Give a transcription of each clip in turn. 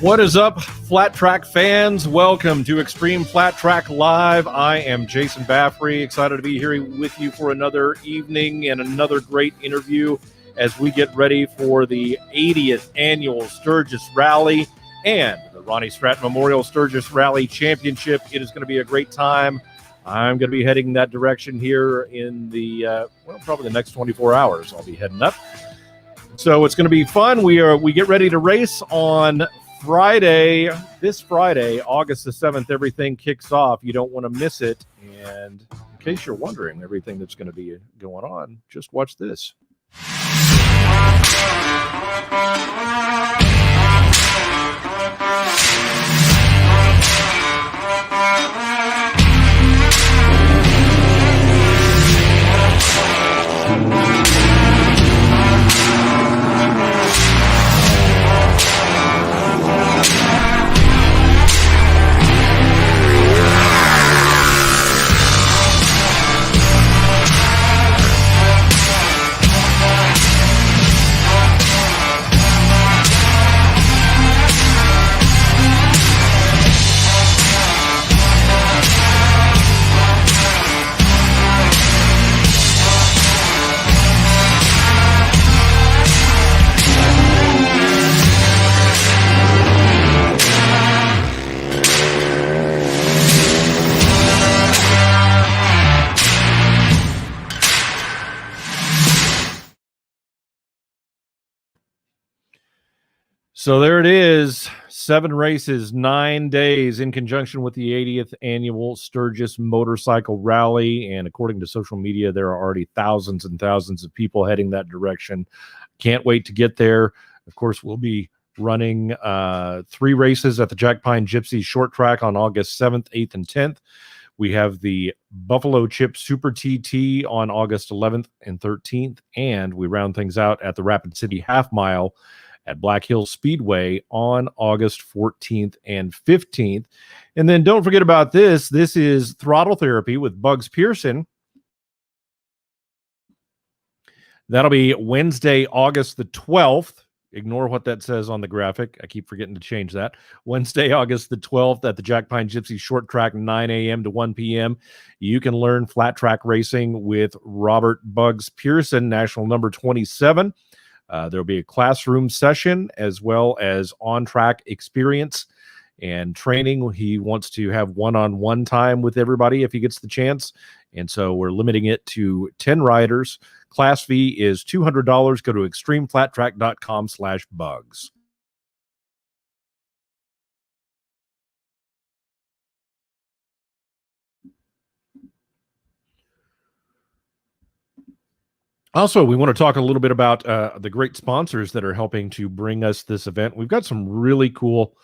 What is up, Flat Track fans? Welcome to Xtreem Flat Track Live. I am Jason Baffrey, excited to be here with you for another evening and another great interview as we get ready for the 80th Annual Sturgis Rally and the Ronnie Stratton Memorial Sturgis Rally Championship. It is going to be a great time. I'm going to be heading that direction here in the, probably the next 24 hours. I'll be heading up. So it's going to be fun. We get ready to race on Friday, this Friday, August the 7th. Everything kicks off. You don't want to miss it. And in case you're wondering everything that's going to be going on, just watch this. So there it is, 7 races, 9 days in conjunction with the 80th Annual Sturgis Motorcycle Rally. And according to social media, there are already thousands and thousands of people heading that direction. Can't wait to get there. Of course, we'll be running 3 races at the Jack Pine Gypsy Short Track on August 7th, 8th, and 10th. We have the Buffalo Chip Super TT on August 11th and 13th. And we round things out at the Rapid City Half Mile at Black Hills Speedway on August 14th and 15th. And then don't forget about this. This is Throttle Therapy with Bugs Pearson. That'll be Wednesday, August the 12th. Ignore what that says on the graphic. I keep forgetting to change that. Wednesday, August the 12th at the Jack Pine Gypsy Short Track, 9 a.m. to 1 p.m. You can learn flat track racing with Robert Bugs Pearson, national number 27. There'll be a classroom session as well as on-track experience and training. He wants to have one-on-one time with everybody if he gets the chance. And so we're limiting it to 10 riders. Class fee is $200. Go to extremeflattrack.com/bugs. Also, we want to talk a little bit about the great sponsors that are helping to bring us this event. We've got some really cool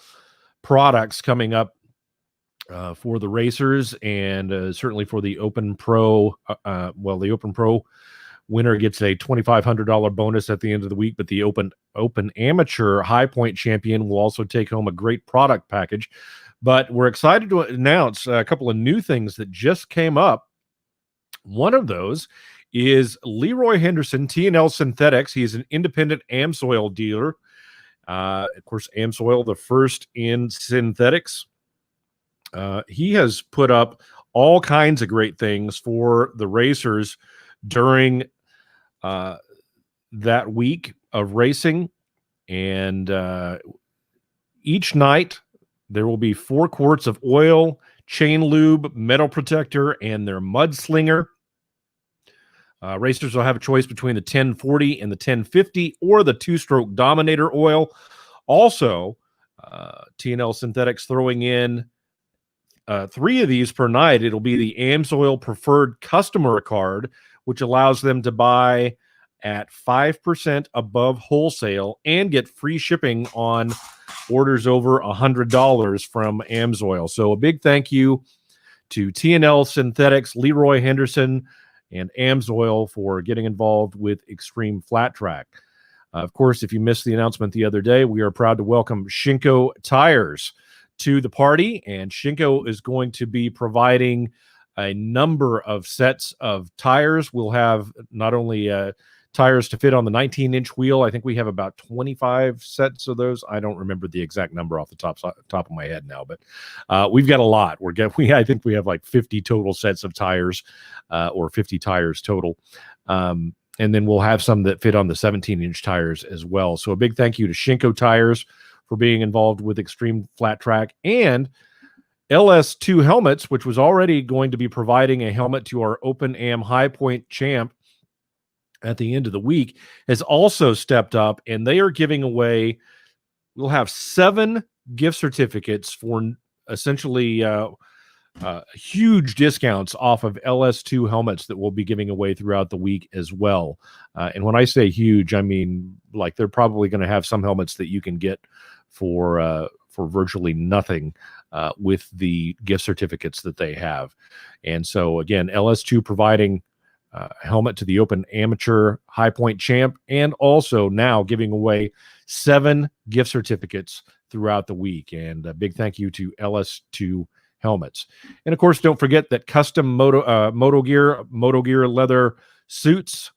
products coming up for the racers and certainly for the Open Pro. The Open Pro winner gets a $2,500 bonus at the end of the week, but the Open Amateur High Point champion will also take home a great product package. But we're excited to announce a couple of new things that just came up. One of those is Leroy Henderson, T&L Synthetics. He's an independent AmSoil dealer. Of course, AmSoil, the first in synthetics. He has put up all kinds of great things for the racers during that week of racing. And each night, there will be 4 quarts of oil, chain lube, metal protector, and their mudslinger. Racers will have a choice between the 1040 and the 1050 or the 2-stroke Dominator oil. Also, T&L Synthetics throwing in 3 of these per night. It'll be the AmSoil Preferred Customer Card, which allows them to buy at 5% above wholesale and get free shipping on orders over $100 from AmSoil. So a big thank you to T&L Synthetics, Leroy Henderson, and AmSoil for getting involved with Xtreem Flat Track. Of course, if you missed the announcement the other day, we are proud to welcome Shinko Tires to the party, and Shinko is going to be providing a number of sets of tires. We'll have not only tires to fit on the 19-inch wheel. I think we have about 25 sets of those. I don't remember the exact number off the top of my head now, but we've got a lot. I think we have like 50 total sets of tires, or 50 tires total. And then we'll have some that fit on the 17-inch tires as well. So a big thank you to Shinko Tires for being involved with Xtreem Flat Track, and LS2 Helmets, which was already going to be providing a helmet to our Open Am High Point champ at the end of the week, has also stepped up, and they are giving away, we'll have 7 gift certificates for essentially huge discounts off of LS2 helmets that we'll be giving away throughout the week as well. And when I say huge, I mean, like, they're probably going to have some helmets that you can get for virtually nothing with the gift certificates that they have. And so again, LS2 providing a helmet to the Open Amateur High Point champ, and also now giving away 7 gift certificates throughout the week. And a big thank you to LS2 Helmets. And of course, don't forget that custom Moto Gear leather suits.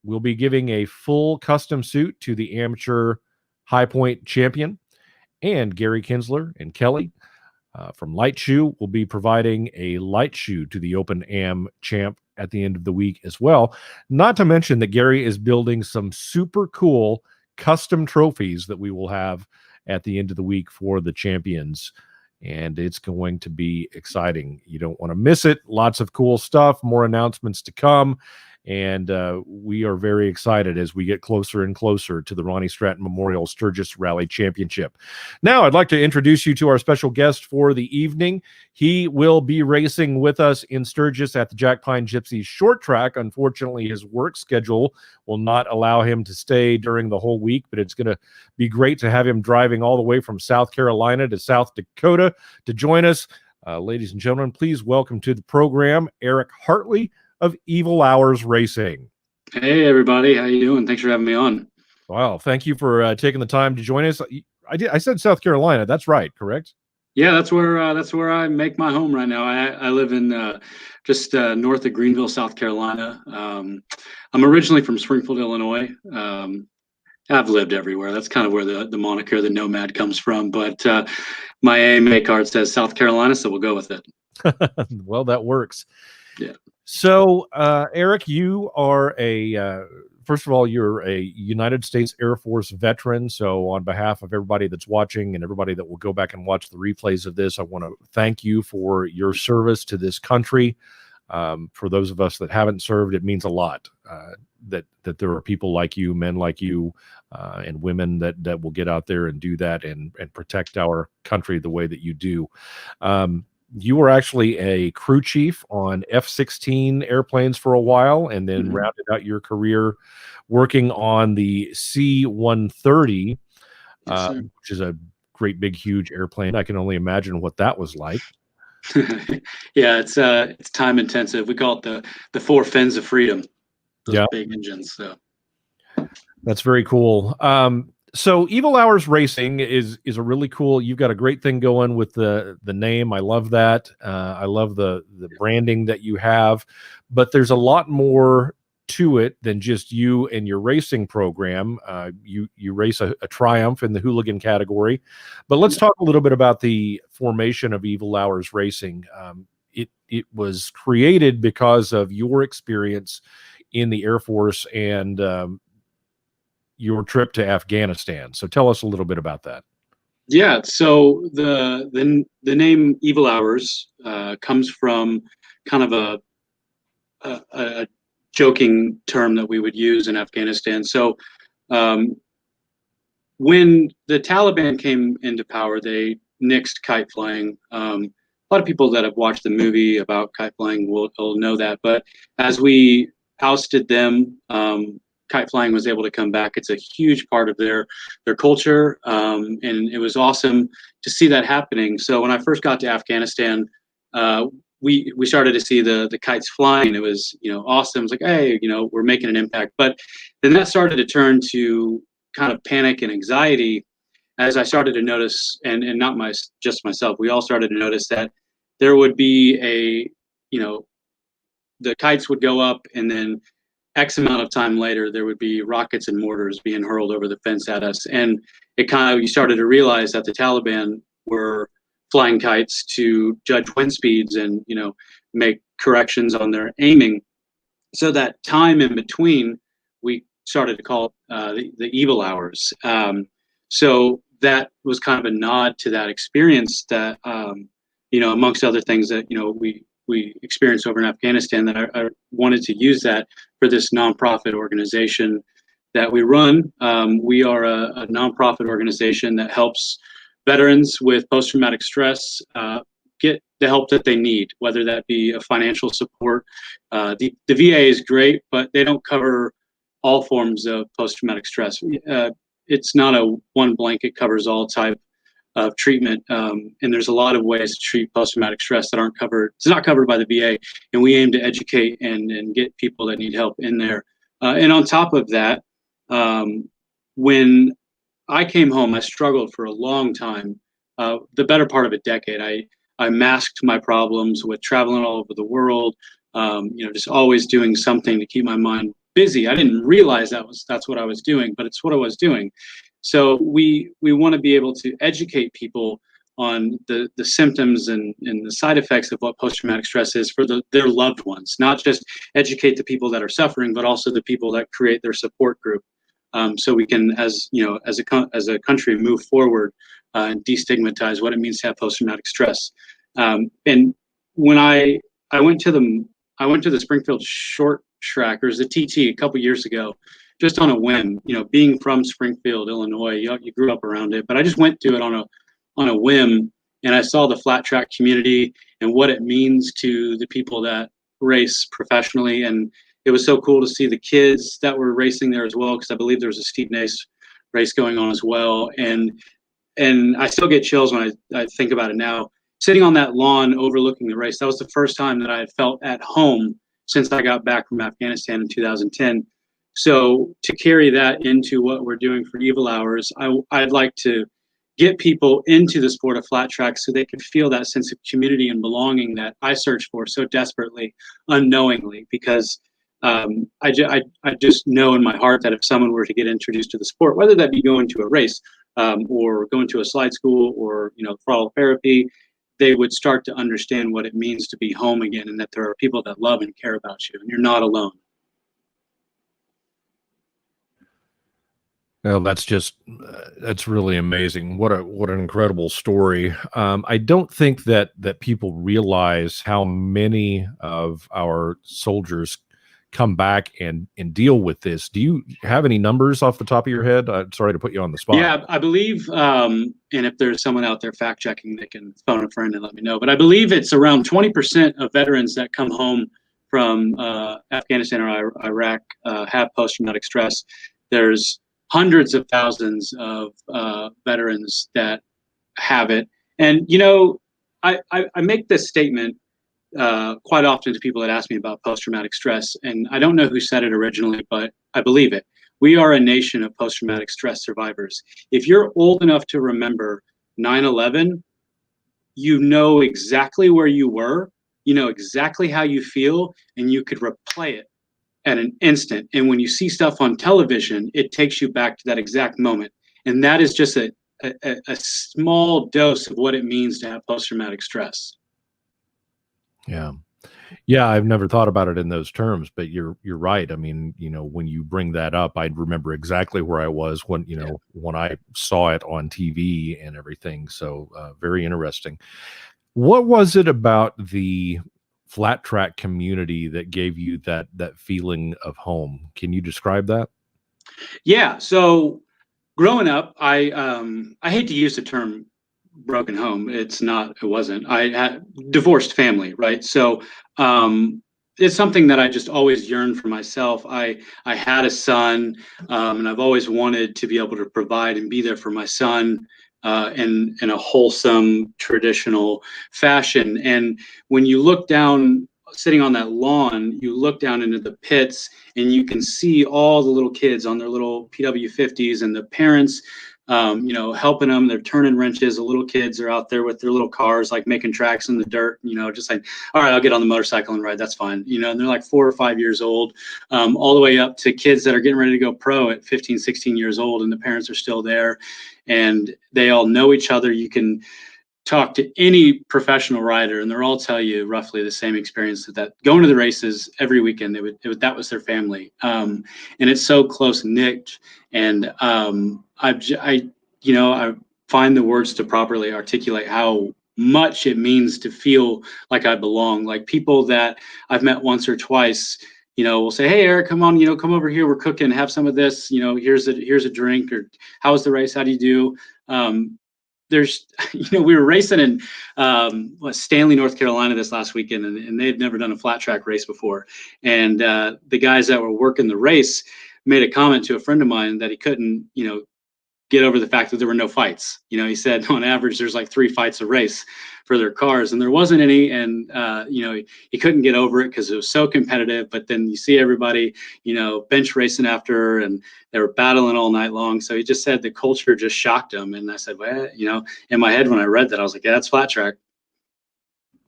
We'll be giving a full custom suit to the Amateur High Point champion, and Gary Kinsler and Kelly from Light Shoe will be providing a light shoe to the Open Am champ at the end of the week as well. Not to mention that Gary is building some super cool custom trophies that we will have at the end of the week for the champions. And it's going to be exciting. You don't want to miss it. Lots of cool stuff, more announcements to come. And we are very excited as we get closer and closer to the Ronnie Stratton Memorial Sturgis Rally Championship. Now, I'd like to introduce you to our special guest for the evening. He will be racing with us in Sturgis at the Jack Pine Gypsy Short Track. Unfortunately, his work schedule will not allow him to stay during the whole week, but it's going to be great to have him driving all the way from South Carolina to South Dakota to join us. Ladies and gentlemen, please welcome to the program Erik Hartley of Evil Hours Racing. Hey everybody, how you doing? Thanks for having me on. Wow, thank you for taking the time to join us. I said South Carolina. That's right, correct? Yeah, that's where I make my home right now. I live in just north of Greenville, South Carolina. I'm originally from Springfield, Illinois. I've lived everywhere. That's kind of where the moniker, the Nomad, comes from. But my AMA card says South Carolina, so we'll go with it. Well, that works. Yeah. So, Erik, you are first of all, you're a United States Air Force veteran. So on behalf of everybody that's watching and everybody that will go back and watch the replays of this, I want to thank you for your service to this country. For those of us that haven't served, it means a lot that there are people like you, men like you, and women that will get out there and do that and protect our country the way that you do. You were actually a crew chief on F-16 airplanes for a while, and then rounded out your career working on the C-130, which is a great, big, huge airplane. I can only imagine what that was like. Yeah, it's time intensive. We call it the 4 fins of freedom. Those big engines. So that's very cool. So Evil Hours Racing is a really cool. You've got a great thing going with the name. I love that. I love the branding that you have, but there's a lot more to it than just you and your racing program. You race a Triumph in the hooligan category, but let's talk a little bit about the formation of Evil Hours Racing. It was created because of your experience in the Air Force and your trip to Afghanistan. So tell us a little bit about that. Yeah, so the name Evil Hours comes from kind of a joking term that we would use in Afghanistan. So when the Taliban came into power, they nixed kite flying. A lot of people that have watched the movie about kite flying will know that. But as we ousted them, kite flying was able to come back. It's a huge part of their culture, and it was awesome to see that happening. So when I first got to Afghanistan, we started to see the kites flying. It was awesome. It's like, hey, we're making an impact. But then that started to turn to kind of panic and anxiety, as I started to notice, and not just myself, we all started to notice that there would be the kites would go up, and then X amount of time later, there would be rockets and mortars being hurled over the fence at us. And you started to realize that the Taliban were flying kites to judge wind speeds and, make corrections on their aiming. So that time in between, we started to call it the evil hours. So that was kind of a nod to that experience that, amongst other things that, we experienced over in Afghanistan, that I wanted to use that for this nonprofit organization that we run. We are a nonprofit organization that helps veterans with post-traumatic stress get the help that they need, whether that be a financial support. The VA is great, but they don't cover all forms of post-traumatic stress. It's not a one blanket covers all type of treatment, and there's a lot of ways to treat post-traumatic stress that aren't covered. It's not covered by the VA, and we aim to educate and get people that need help in there. And on top of that, when I came home, I struggled for a long time, the better part of a decade. I masked my problems with traveling all over the world, just always doing something to keep my mind busy. I didn't realize that's what I was doing, but it's what I was doing. So we want to be able to educate people on the symptoms and the side effects of what post-traumatic stress is for their loved ones, not just educate the people that are suffering, but also the people that create their support group. So we can, as a country, move forward and destigmatize what it means to have post-traumatic stress. And when I went to the Springfield Short Trackers, the TT, a couple years ago, just on a whim. Being from Springfield, Illinois, you grew up around it, but I just went to it on a whim, and I saw the flat track community and what it means to the people that race professionally. And it was so cool to see the kids that were racing there as well, because I believe there was a steepness race going on as well. And I still get chills when I think about it now. Sitting on that lawn overlooking the race, that was the first time that I had felt at home since I got back from Afghanistan in 2010. So to carry that into what we're doing for Evil Hours, I'd like to get people into the sport of flat track so they can feel that sense of community and belonging that I search for so desperately, unknowingly, because I just know in my heart that if someone were to get introduced to the sport, whether that be going to a race or going to a slide school or throttle therapy, they would start to understand what it means to be home again, and that there are people that love and care about you, and you're not alone. Well, that's really amazing. What an incredible story. I don't think that people realize how many of our soldiers come back and deal with this. Do you have any numbers off the top of your head? Sorry to put you on the spot. Yeah, I believe, and if there's someone out there fact checking, they can phone a friend and let me know. But I believe it's around 20% of veterans that come home from Afghanistan or Iraq have post-traumatic stress. There's hundreds of thousands of veterans that have it. And, I make this statement quite often to people that ask me about post-traumatic stress. And I don't know who said it originally, but I believe it. We are a nation of post-traumatic stress survivors. If you're old enough to remember 9/11, you know exactly where you were, you know exactly how you feel, and you could replay it at an instant. And when you see stuff on television, it takes you back to that exact moment. And that is just a small dose of what it means to have post-traumatic stress. Yeah. Yeah, I've never thought about it in those terms, but you're right. I mean, when you bring that up, I remember exactly where I was when, when I saw it on TV and everything. So very interesting. What was it about the flat track community that gave you that feeling of home? Can you describe that? Yeah. So growing up, I hate to use the term broken home. It wasn't. I had divorced family, right? So it's something that I just always yearned for myself. I had a son, and I've always wanted to be able to provide and be there for my son in a wholesome, traditional fashion. And when you look down sitting on that lawn, you look down into the pits and you can see all the little kids on their little PW50s and the parents, helping them. They're turning wrenches. The little kids are out there with their little cars, like making tracks in the dirt, just like, all right, I'll get on the motorcycle and ride. That's fine. And they're like 4 or 5 years old, all the way up to kids that are getting ready to go pro at 15, 16 years old. And the parents are still there and they all know each other. You can talk to any professional rider and they'll all tell you roughly the same experience, that going to the races every weekend, that was their family. And it's so close knit. And I find the words to properly articulate how much it means to feel like I belong. Like people that I've met once or twice, will say, "Hey, Eric, come on, come over here. We're cooking. Have some of this. Here's a drink." Or, "How was the race? How do you do?" There's, we were racing in Stanley, North Carolina this last weekend, and they had never done a flat track race before. And the guys that were working the race made a comment to a friend of mine that he couldn't, get over the fact that there were no fights. He said on average there's like 3 fights a race for their cars, and there wasn't any. And he couldn't get over it because it was so competitive. But then you see everybody, bench racing after, and they were battling all night long. So he just said the culture just shocked him. And I said, well, in my head when I read that, I was like, yeah, that's flat track.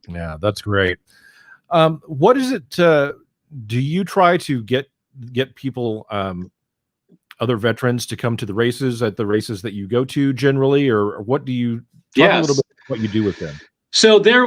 Yeah, that's great. What is it? Do you try to get people, other veterans, to come to the races at the races that you go to generally, or what do you talk a little bit about what you do with them? So there,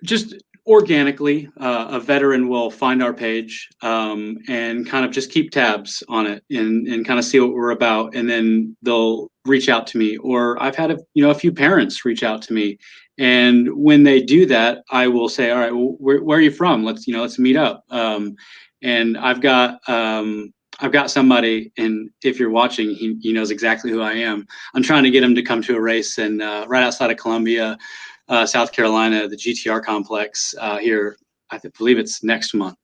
just organically, a veteran will find our page and kind of just keep tabs on it and kind of see what we're about, and then they'll reach out to me. Or I've had a few parents reach out to me, and when they do that, I will say, all right, well, where are you from? Let's meet up. And I've got somebody, and if you're watching, he knows exactly who I am. I'm trying to get him to come to a race and right outside of Columbia, South Carolina, the GTR complex here. I believe it's next month.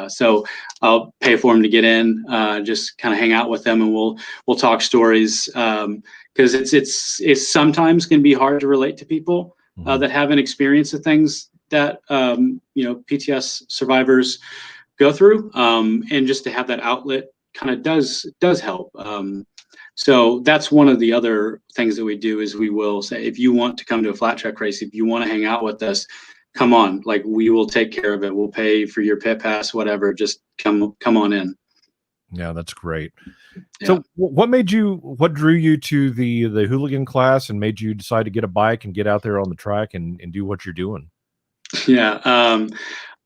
So I'll pay for him to get in, just kind of hang out with them, and we'll talk stories, because it's sometimes can be hard to relate to people that haven't experienced the things that PTS survivors go through, and just to have that outlet kind of does help. So that's one of the other things that we do, is we will say, if you want to come to a flat track race, if you want to hang out with us, come on, like we will take care of it. We'll pay for your pit pass, whatever, just come on in. Yeah, that's great. Yeah. So what drew you to the hooligan class and made you decide to get a bike and get out there on the track and do what you're doing? Yeah.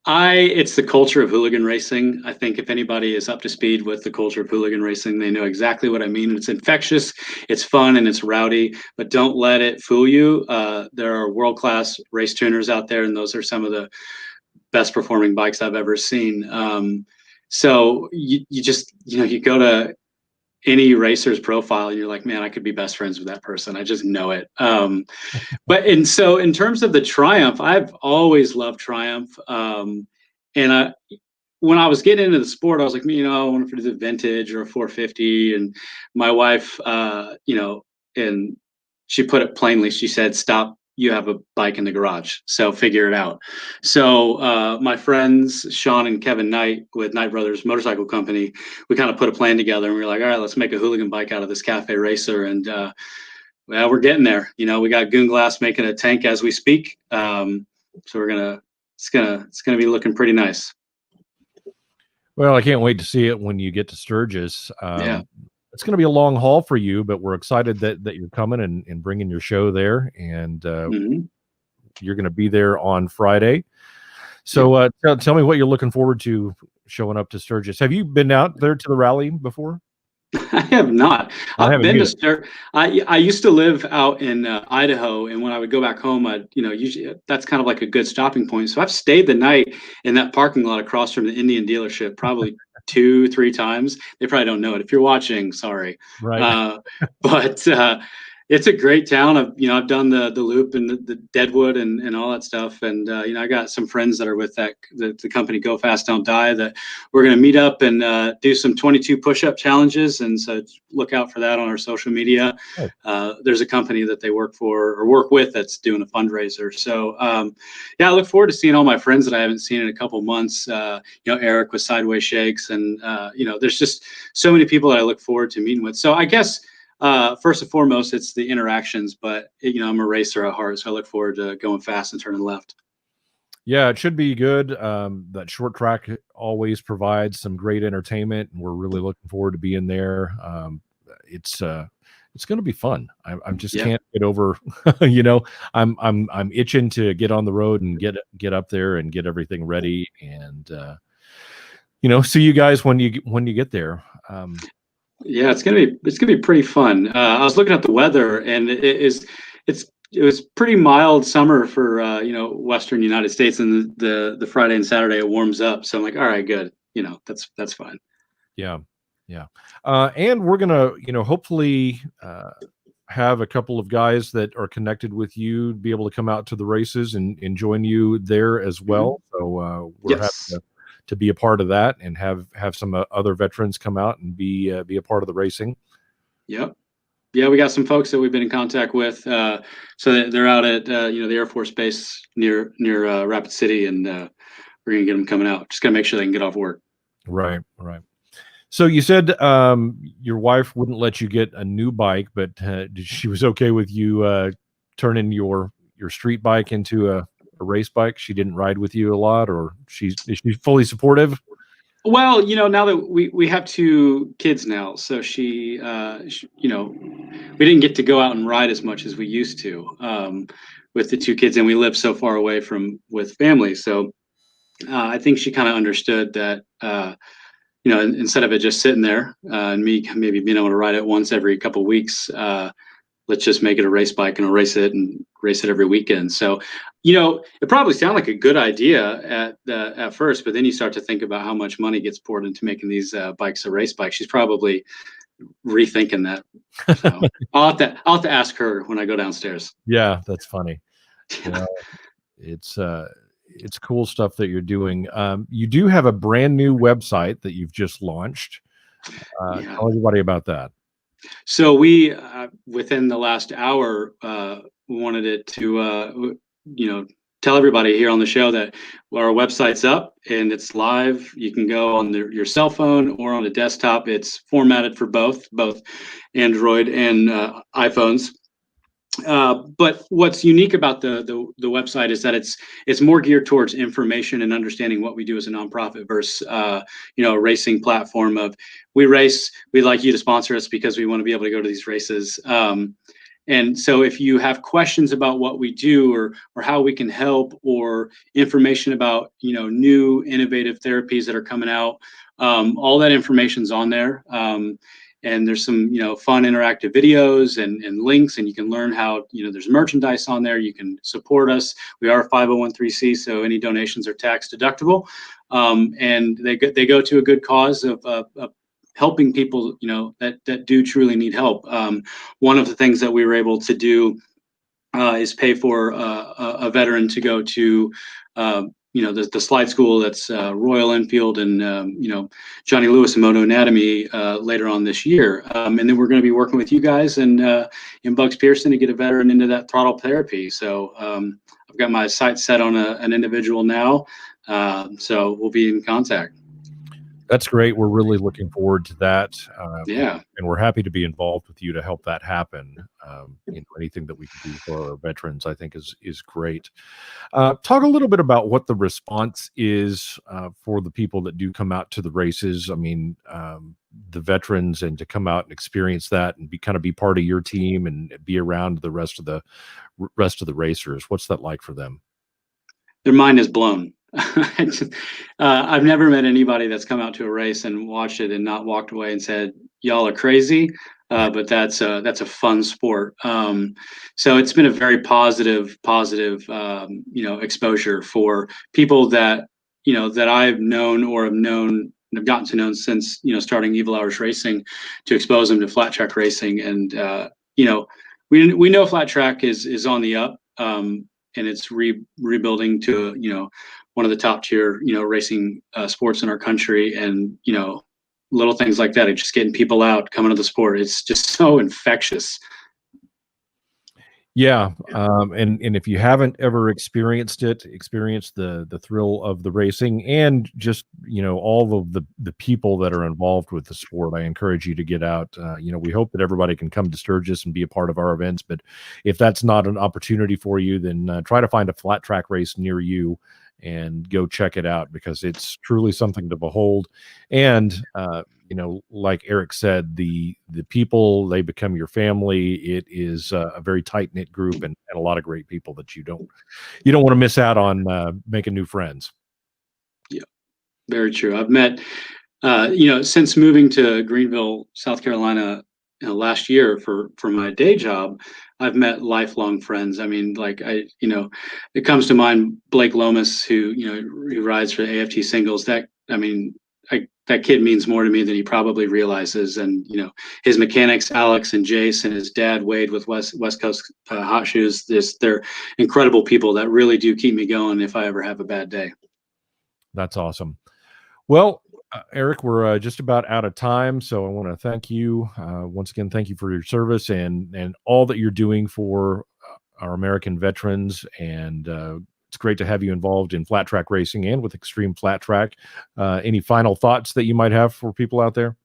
It's the culture of hooligan racing. I think if anybody is up to speed with the culture of hooligan racing, they know exactly what I mean. It's infectious, it's fun, and it's rowdy, but don't let it fool you. There are world-class race tuners out there, and those are some of the best performing bikes I've ever seen. So you just, you go to any racer's profile and you're like, man, I could be best friends with that person. I just know it. And so in terms of the Triumph, I've always loved Triumph. And when I was getting into the sport, I was like, I want to do the vintage or a 450. And my wife, and she put it plainly, she said, stop, you have a bike in the garage, so figure it out. So my friends, Sean and Kevin Knight with Knight Brothers Motorcycle Company, we kind of put a plan together, and we were like, all right, let's make a hooligan bike out of this cafe racer. And well, we're getting there. We got Goon Glass making a tank as we speak. So it's gonna be looking pretty nice. Well, I can't wait to see it when you get to Sturgis. Yeah. It's going to be a long haul for you, but we're excited that you're coming and bringing your show there, and you're going to be there on Friday. So tell me what you're looking forward to showing up to Sturgis. Have you been out there to the rally before? I have not. I've been to Sturgis. I used to live out in Idaho, and when I would go back home, usually that's kind of like a good stopping point. So I've stayed the night in that parking lot across from the Indian dealership probably 2-3 times. They probably don't know it. If you're watching, sorry. Right. But It's a great town. I've done the loop and the Deadwood and all that stuff. And I got some friends that are with the company Go Fast Don't Die, that we're going to meet up and do some 22 push-up challenges. And so look out for that on our social media. Oh, There's a company that they work for or work with that's doing a fundraiser. So yeah, I look forward to seeing all my friends that I haven't seen in a couple months. Eric with Sideways Shakes, and there's just so many people that I look forward to meeting with. So I guess first and foremost, it's the interactions, but I'm a racer at heart, so I look forward to going fast and turning left. yeah, it should be good. That short track always provides some great entertainment, and we're really looking forward to being there. It's going to be fun. I just can't get over. I'm itching to get on the road and get up there and get everything ready, and see you guys when you get there. Yeah, it's gonna be pretty fun. I was looking at the weather, and it was pretty mild summer for Western United States, and the Friday and Saturday it warms up. So I'm like, all right, good. That's fine. Yeah, yeah, and we're gonna hopefully have a couple of guys that are connected with you be able to come out to the races and join you there as well. So we're happy to be a part of that and have some other veterans come out and be a part of the racing. Yep. Yeah, we got some folks that we've been in contact with. So they're out at the Air Force Base near Rapid City, and we're gonna get them coming out. Just gotta make sure they can get off work. Right. So you said your wife wouldn't let you get a new bike, but she was okay with you turning your street bike into a race bike? She didn't ride with you a lot, or is she fully supportive? Well, now that we have 2 kids now, so she we didn't get to go out and ride as much as we used to with the 2 kids, and we live so far away with family. So I think she kind of understood that instead of it just sitting there and me maybe being able to ride it once every couple of weeks, let's just make it a race bike and race it every weekend. So, it probably sounded like a good idea at first, but then you start to think about how much money gets poured into making these bikes a race bike. She's probably rethinking that. So I'll have to ask her when I go downstairs. Yeah, that's funny. It's cool stuff that you're doing. You do have a brand new website that you've just launched. Tell everybody about that. So we, within the last hour, wanted it to, tell everybody here on the show that our website's up and it's live. You can go on your cell phone or on a desktop. It's formatted for both Android and iPhones. But what's unique about the website is that it's more geared towards information and understanding what we do as a nonprofit versus a racing platform of we race, we'd like you to sponsor us because we want to be able to go to these races. And so if you have questions about what we do or how we can help or information about new innovative therapies that are coming out, all that information's on there. And there's some, fun interactive videos and links, and you can learn how, there's merchandise on there. You can support us. We are a 501(c), so any donations are tax deductible. And they go to a good cause of helping people, that do truly need help. One of the things that we were able to do is pay for a veteran to go to the slide school that's Royal Enfield and Johnny Lewis and Moto Anatomy later on this year, and then we're going to be working with you guys and in Bugs Pearson to get a veteran into that throttle therapy. So I've got my sights set on an individual now, so we'll be in contact. That's great. We're really looking forward to that. Yeah. And we're happy to be involved with you to help that happen. Anything that we can do for our veterans, I think is great. Talk a little bit about what the response is for the people that do come out to the races. I mean, the veterans, and to come out and experience that and be part of your team and be around the rest of the racers. What's that like for them? Their mind is blown. I've never met anybody that's come out to a race and watched it and not walked away and said, y'all are crazy. But that's a fun sport. So it's been a very positive, exposure for people that, that I've known or have gotten to know since, starting Evil Hours Racing, to expose them to flat track racing. And, we know flat track is on the up, and it's rebuilding to one of the top tier racing sports in our country, and little things like that, just getting people out, coming to the sport. It's just so infectious. Yeah, and if you haven't ever experienced the thrill of the racing, and just all of the people that are involved with the sport, I encourage you to get out. We hope that everybody can come to Sturgis and be a part of our events, but if that's not an opportunity for you, then try to find a flat track race near you and go check it out, because it's truly something to behold. And like Erik said, the people, they become your family. It is a very tight-knit group, and a lot of great people that you don't want to miss out on making new friends. Yeah, very true. I've met since moving to Greenville, South Carolina, last year for my day job, I've met lifelong friends. I mean, it comes to mind Blake Lomas, who rides for AFT Singles. That kid means more to me than he probably realizes. And his mechanics, Alex and Jace, and his dad Wade with West Coast Hot Shoes. They're incredible people that really do keep me going if I ever have a bad day. That's awesome. Well, Erik, we're just about out of time, so I want to thank you once again. Thank you for your service and all that you're doing for our American veterans, and it's great to have you involved in flat track racing and with Xtreem Flat Track. Any final thoughts that you might have for people out there?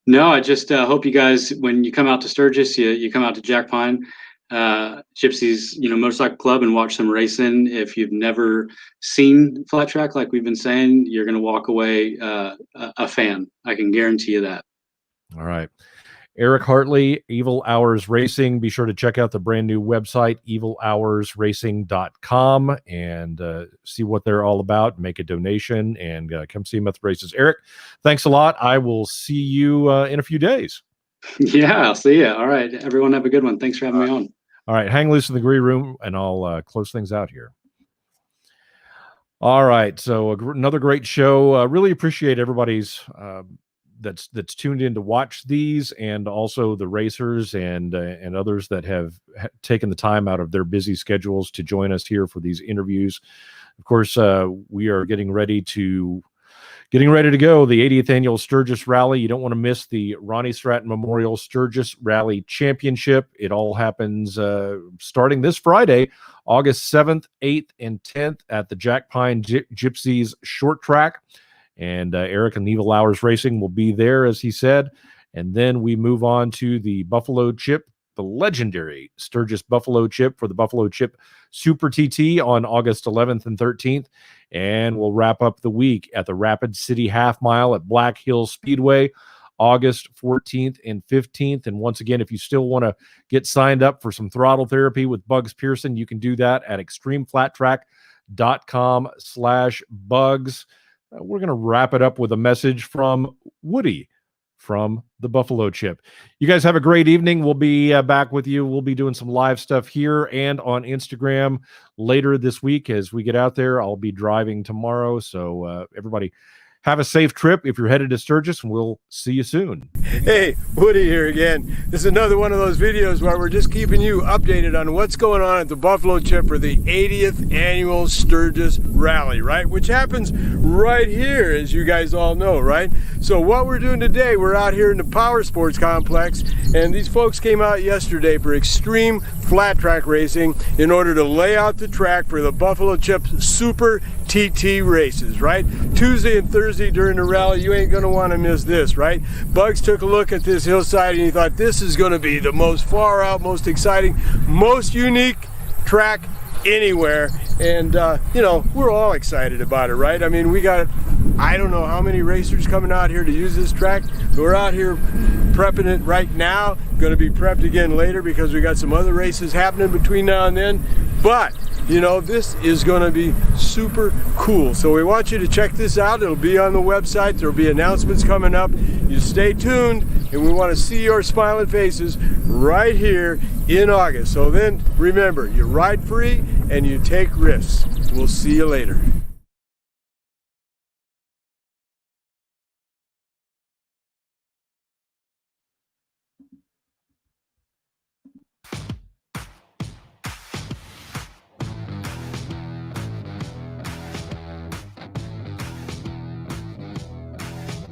No, I just hope you guys, when you come out to Sturgis, you come out to Jack Pine Gypsies Motorcycle Club and watch them racing. If you've never seen flat track, like we've been saying, you're going to walk away a fan. I can guarantee you that. All right. Erik Hartley, Evil Hours Racing. Be sure to check out the brand new website, evilhoursracing.com, and see what they're all about. Make a donation and come see them at the races. Erik, thanks a lot. I will see you in a few days. Yeah, I'll see you. All right. Everyone have a good one. Thanks for having me on. All right. Hang loose in the green room, and I'll close things out here. All right. So another great show. Really appreciate everybody's that's tuned in to watch these, and also the racers and others that have taken the time out of their busy schedules to join us here for these interviews. Of course, we are getting ready to go. The 80th annual Sturgis Rally. You don't want to miss the Ronnie Stratton Memorial Sturgis Rally Championship. It all happens starting this Friday, August 7th, 8th, and 10th at the Jack Pine Gypsies Short Track. And Erik and Evil Hours Racing will be there, as he said. And then we move on to the Buffalo Chip, the legendary Sturgis Buffalo Chip, for the Buffalo Chip Super TT on August 11th and 13th. And we'll wrap up the week at the Rapid City Half Mile at Black Hills Speedway, August 14th and 15th. And once again, if you still want to get signed up for some throttle therapy with Bugs Pearson, you can do that at extremeflattrack.com/bugs. We're going to wrap it up with a message from Woody from the Buffalo Chip. You guys have a great evening. We'll be back with you. We'll be doing some live stuff here and on Instagram later this week as we get out there. I'll be driving tomorrow. So everybody have a safe trip if you're headed to Sturgis, and we'll see you soon. Hey, Woody here again. This is another one of those videos where we're just keeping you updated on what's going on at the Buffalo Chip for the 80th annual Sturgis Rally, right? Which happens right here, as you guys all know, right? So what we're doing today, we're out here in the Power Sports Complex, and these folks came out yesterday for Xtreem Flat Track Racing in order to lay out the track for the Buffalo Chip Super TT races, right? Tuesday and Thursday during the rally, you ain't gonna want to miss this, right? Bugs took a look at this hillside and he thought this is gonna be the most far out, most exciting, most unique track anywhere. And we're all excited about it, right? I mean, we got, I don't know how many racers coming out here to use this track, but we're out here prepping it right now. Going to be prepped again later because we got some other races happening between now and then. But this is going to be super cool. So we want you to check this out. It'll be on the website. There'll be announcements coming up. You stay tuned, and we want to see your smiling faces right here in August. So then remember, you ride free and you take risks. We'll see you later.